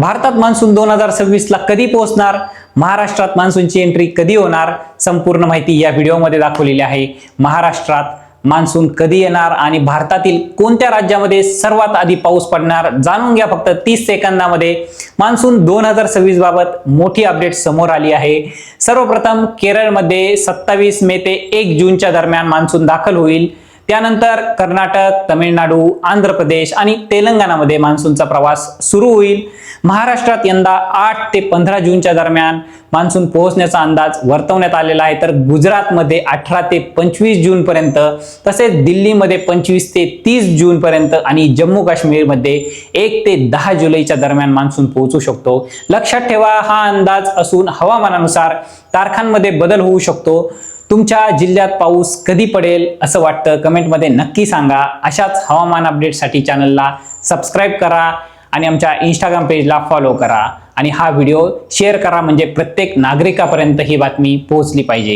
भारतात मान्सून 2026 ला कधी पोहोचणार, महाराष्ट्रात मान्सूनची एंट्री कधी होणार, संपूर्ण माहिती या व्हिडिओमध्ये दाखवलेली आहे। महाराष्ट्रात मान्सून कधी येणार आणि भारतातील कोणत्या राज्यामध्ये सर्वात आधी पाऊस पडणार जाणून घ्या फक्त 30 सेकंदामध्ये। मान्सून 2026 बाबत मोठी अपडेट समोर आली आहे। सर्वप्रथम केरळमध्ये 27 मे ते 1 जूनच्या दरम्यान मान्सून दाखल होईल। त्यानंतर कर्नाटक, तमिळनाडू, आंध्र प्रदेश आणि तेलंगणामध्ये मान्सूनचा प्रवास सुरू होईल। महाराष्ट्रात यंदा 8 ते 15 जूनच्या दरम्यान मान्सून पोहोचण्याचा अंदाज वर्तवण्यात आलेला आहे, तर गुजरातमध्ये 18 ते 25 जून पर्यंत, तसेच दिल्लीमध्ये 25 ते 30 जून पर्यंत आणि जम्मू काश्मीरमध्ये 1 ते 10 जुलैच्या दरम्यान मान्सून पोहोचू शकतो। लक्षात ठेवा, हा अंदाज असून हवामानानुसार तारखांमध्ये बदल होऊ शकतो। तुमच्या जिल्ह्यात पाऊस कधी पडेल असं वाटतं कमेंटमध्ये नक्की सांगा। अशाच हवामान अपडेटसाठी चॅनलला सबस्क्राईब करा आणि आमच्या इंस्टाग्राम पेजला फॉलो करा आणि हा व्हिडिओ शेअर करा, म्हणजे प्रत्येक नागरिकापर्यंत ही बातमी पोहोचली पाहिजे।